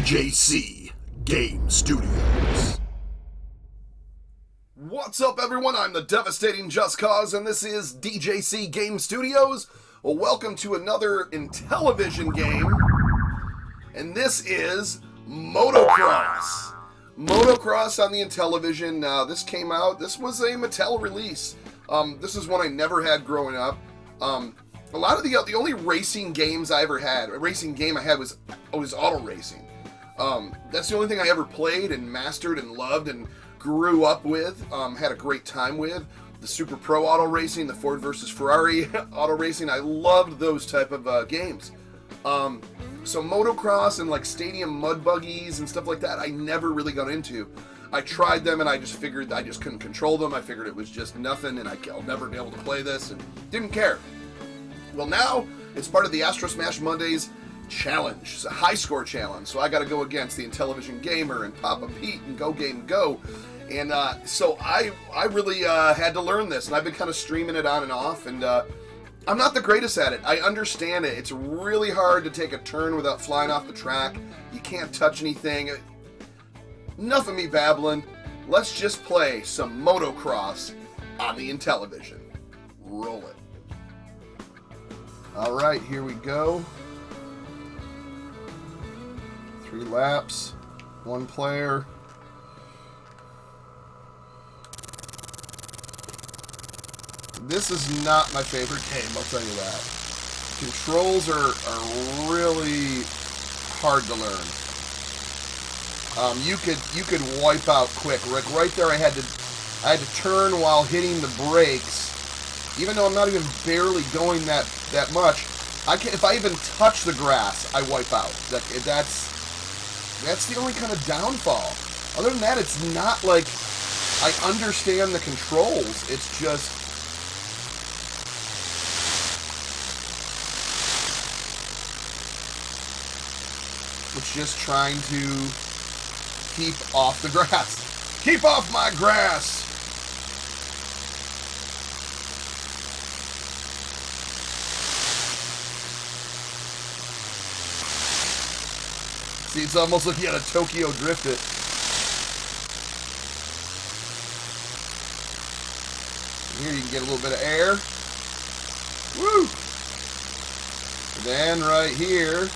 DJC Game Studios. What's up, everyone? I'm the devastating Just Cause, and this is DJC Game Studios. Well, welcome to another Intellivision game, and this is Motocross. Motocross on the Intellivision. This came out. This was a Mattel release. This is one I never had growing up. A lot of the only racing games I ever had, a racing game I had was auto racing. That's the only thing I ever played and mastered and loved and grew up with, had a great time with. The Super Pro auto racing, the Ford versus Ferrari auto racing, I loved those type of games. So motocross and like stadium mud buggies and stuff like that, I never really got into. I tried them and I just figured I just couldn't control them. I figured it was just nothing and I'll never be able to play this and didn't care. Well, now it's part of the Astro Smash Mondays challenge. It's a high score challenge, so I got to go against the Intellivision Gamer and Papa Pete and Go Game Go. And so I really had to learn this, and I've been kind of streaming it on and off, and I'm not the greatest at it. I understand it. It's really hard to take a turn without flying off the track. You can't touch anything. Enough of me babbling. Let's just play some motocross on the Intellivision. Roll it. All right, here we go. 3 laps, 1 player. This is not my favorite game, I'll tell you that. Controls are really hard to learn. You could wipe out quick. Right there, I had to turn while hitting the brakes. Even though I'm not even barely going that much, if I even touch the grass, I wipe out. That's the only kind of downfall. Other than that, it's not like I understand the controls. It's just trying to keep off the grass. Keep off my grass! See, it's almost like you had a Tokyo Drift it. Here you can get a little bit of air. Woo! And then right here,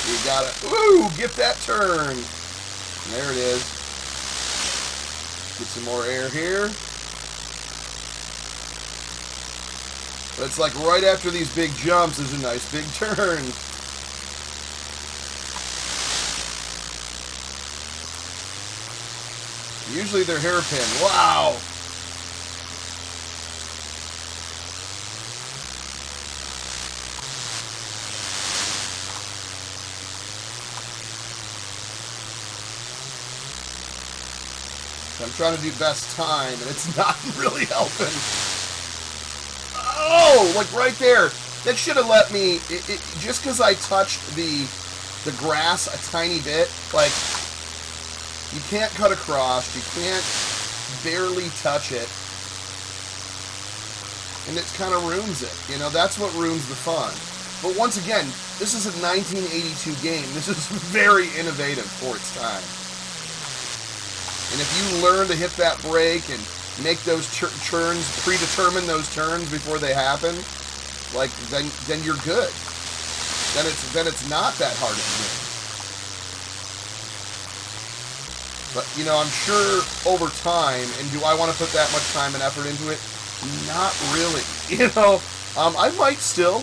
you gotta, get that turn. And there it is. Get some more air here. But it's like right after these big jumps, there's a nice big turn. Usually they're hairpin. Wow! I'm trying to do best time, and it's not really helping. Oh, like right there. That should have let me, just because I touched the grass a tiny bit, like, you can't cut across, you can't barely touch it, and it kind of ruins it. You know, that's what ruins the fun. But once again, this is a 1982 game. This is very innovative for its time. And if you learn to hit that brake and make those turns, predetermine those turns before they happen, like, then you're good. Then it's not that hard of a game. But, you know, I'm sure over time, and do I want to put that much time and effort into it? Not really. You know, I might still.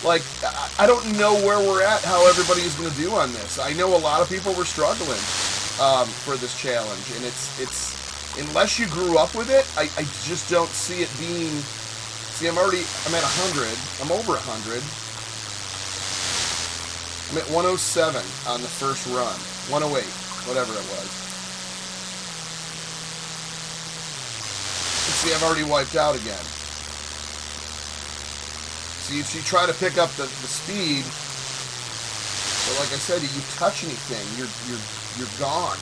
Like, I don't know where we're at, how everybody is going to do on this. I know a lot of people were struggling for this challenge, and it's unless you grew up with it, I just don't see it being. See, I'm at 100. I'm over 100. I'm at 107 on the first run. 108, whatever it was. See, I've already wiped out again. See, if you try to pick up the speed, but like I said, if you touch anything, you're gone.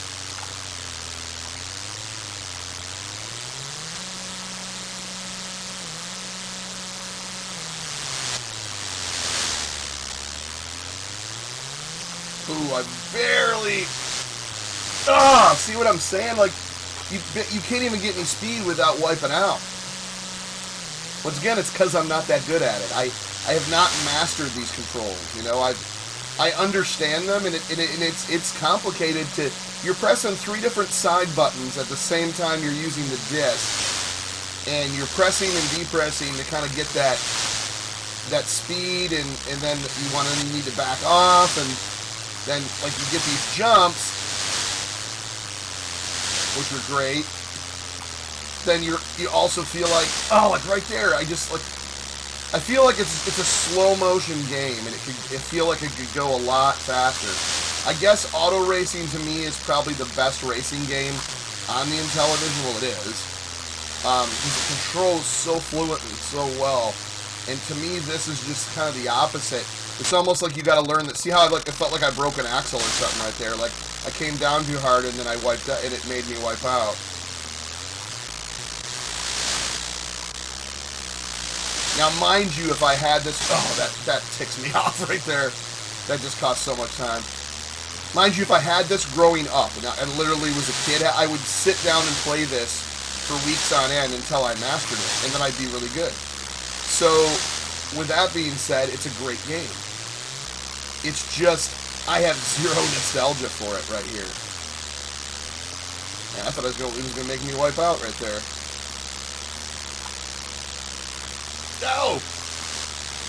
Ooh, I barely... see what I'm saying? Like, you can't even get any speed without wiping out. Once again, it's because I'm not that good at it. I have not mastered these controls. You know, I understand them, and it's complicated to... You're pressing 3 different side buttons at the same time you're using the disc, and you're pressing and depressing to kind of get that speed, and then you need to back off, and then like you get these jumps, which are great. Then you also feel like, like right there, I feel like it's a slow motion game, and it feel like it could go a lot faster. I guess auto racing to me is probably the best racing game on the Intellivision. Well, it is. It controls so fluently, so well, and to me, this is just kind of the opposite. It's almost like you got to learn that. See how it felt like I broke an axle or something right there. Like I came down too hard, and then I wiped out, and it made me wipe out. Now, mind you, if I had this... that ticks me off right there. That just cost so much time. Mind you, if I had this growing up, and I literally was a kid, I would sit down and play this for weeks on end until I mastered it, and then I'd be really good. So, with that being said, it's a great game. It's just, I have zero nostalgia for it right here. Man, I thought it was going to make me wipe out right there. No!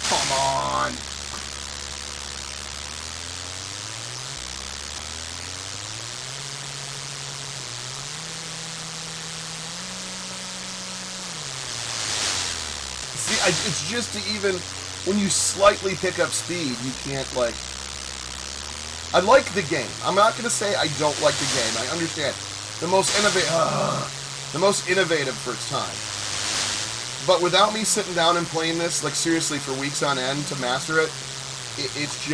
Come on! See, it's just to even... When you slightly pick up speed, you can't, like... I like the game. I'm not going to say I don't like the game. I understand. The most innovative first time. But without me sitting down and playing this, like seriously, for weeks on end to master it, it's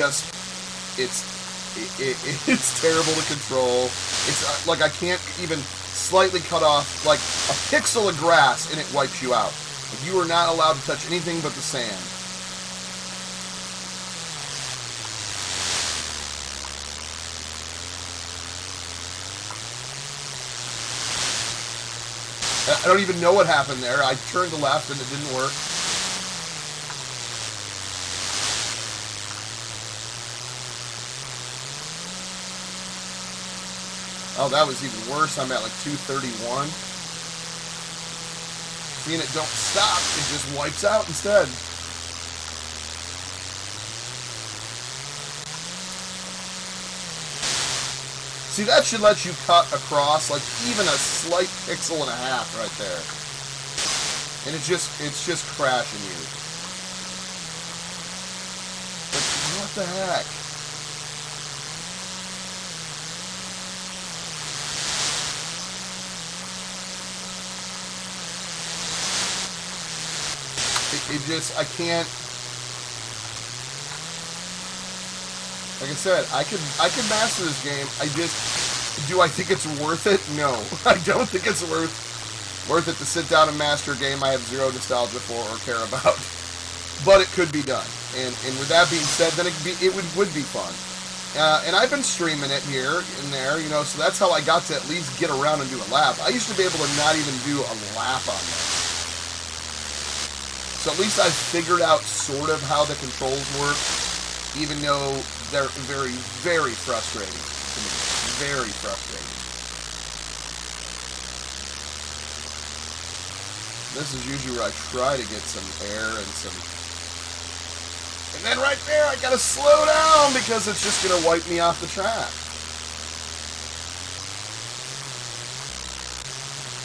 terrible to control. It's like I can't even slightly cut off like a pixel of grass and it wipes you out. Like, you are not allowed to touch anything but the sand. I don't even know what happened there. I turned left and it didn't work. Oh, that was even worse. I'm at like 231. Seeing it don't stop, it just wipes out instead. See, that should let you cut across like even a slight pixel and a half right there. And it's just crashing you. Like, what the heck? I can't. Like I said, I could master this game. Do I think it's worth it? No, I don't think it's worth it to sit down and master a game I have zero nostalgia for or care about. But it could be done, and with that being said, then it would be fun. And I've been streaming it here and there, you know, so that's how I got to at least get around and do a lap. I used to be able to not even do a lap on this. So at least I figured out sort of how the controls work, even though they're very, very frustrating to me. Very frustrating. This is usually where I try to get some air and some... And then right there, I gotta slow down because it's just gonna wipe me off the track.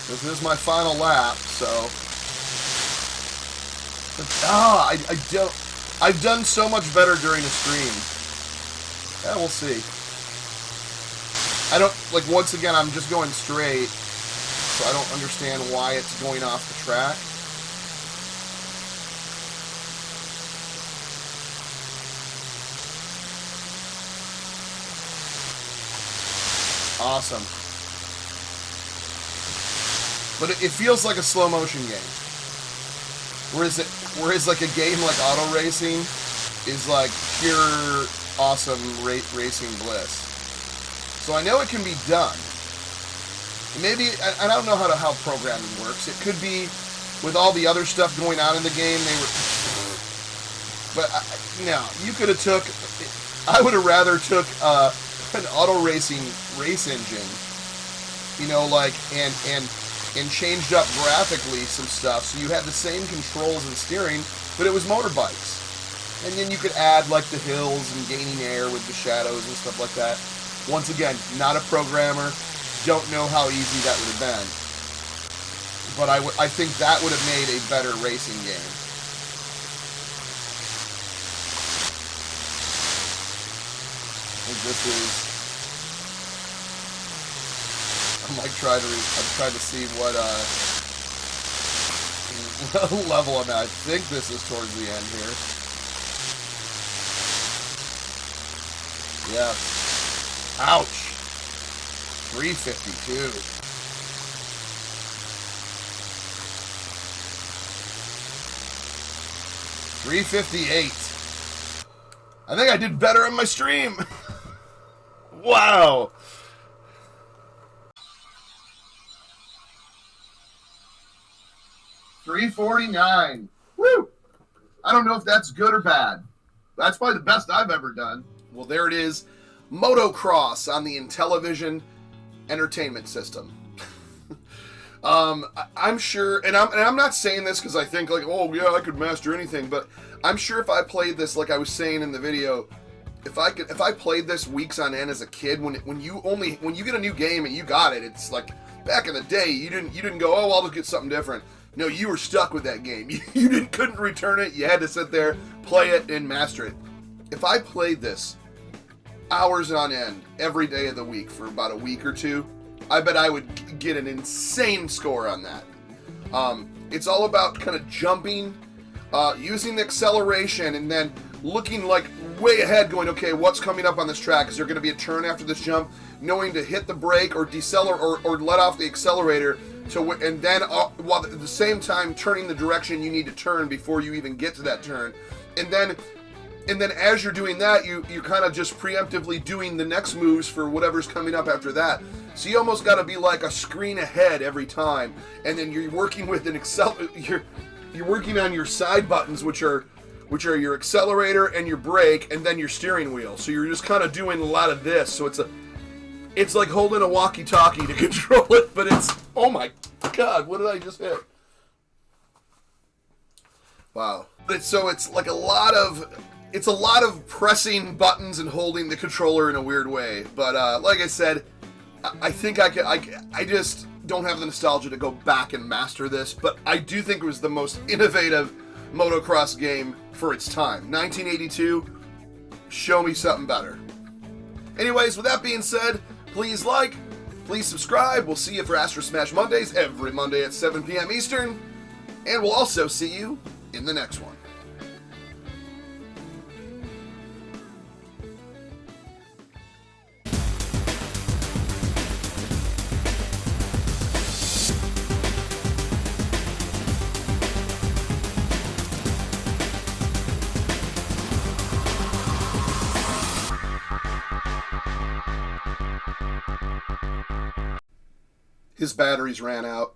This is my final lap, so... I've done so much better during the stream. Yeah, we'll see. I don't, like, once again, I'm just going straight, so I don't understand why it's going off the track. Awesome. But it feels like a slow motion game. Whereas like a game like auto racing is like pure awesome racing bliss. So I know it can be done. Maybe, I don't know how programming works. It could be with all the other stuff going on in the game, but no, you could have took, I would have rather took an auto racing race engine, you know, like, and changed up graphically some stuff, so you had the same controls and steering, but it was motorbikes. And then you could add, like, the hills and gaining air with the shadows and stuff like that. Once again, not a programmer, don't know how easy that would have been. But I think that would have made a better racing game. I think this is... I'm like trying to see what level I'm at. I think this is towards the end here. Yeah. Ouch. 352. $358. I think I did better on my stream. Wow. $349. Woo! I don't know if that's good or bad. That's probably the best I've ever done. Well, there it is. Motocross on the Intellivision entertainment system. I'm sure, and I'm not saying this because I think like, oh yeah, I could master anything, but I'm sure if I played this, like I was saying in the video, if I played this weeks on end as a kid, when you get a new game and you got it, it's like back in the day, you didn't go, oh, I'll just get something different. No, you were stuck with that game. You couldn't return it. You had to sit there, play it, and master it. If I played this hours on end every day of the week for about a week or two, I bet I would get an insane score on that. It's all about kind of jumping, using the acceleration, and then looking like way ahead, going, okay, what's coming up on this track? Is there going to be a turn after this jump? Knowing to hit the brake or decelerate or let off the accelerator, and then while at the same time turning the direction you need to turn before you even get to that turn, and then as you're doing that, you kind of just preemptively doing the next moves for whatever's coming up after that. So you almost got to be like a screen ahead every time, and then you're working with an you're working on your side buttons, which are your accelerator and your brake, and then your steering wheel. So you're just kind of doing a lot of this. So it's like holding a walkie-talkie to control it, but it's, oh my God, what did I just hit? Wow. It's like a lot of pressing buttons and holding the controller in a weird way. But like I said, I think I just don't have the nostalgia to go back and master this, but I do think it was the most innovative motocross game for its time. 1982, show me something better. Anyways, with that being said, please like, please subscribe. We'll see you for Astro Smash Mondays every Monday at 7 p.m. Eastern, and we'll also see you in the next one. His batteries ran out.